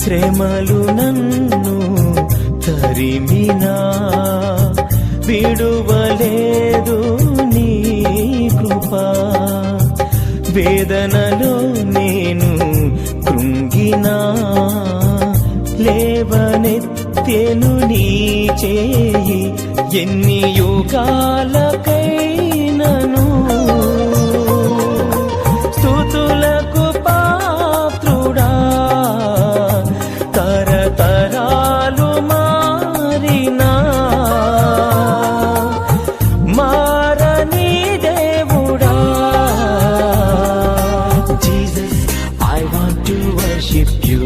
శ్రమలు నన్ను తరిమినా విడువలేదు నీ కృపా. వేదనలో నేను కృంగినా లేవనెత్తెను నీ చేయి. ఎన్ని యుగాలకైనను స్తుతులకు పాత్రుడా, తరతరాలు మారినా మారని దేవుడా. Jesus, I want to worship you.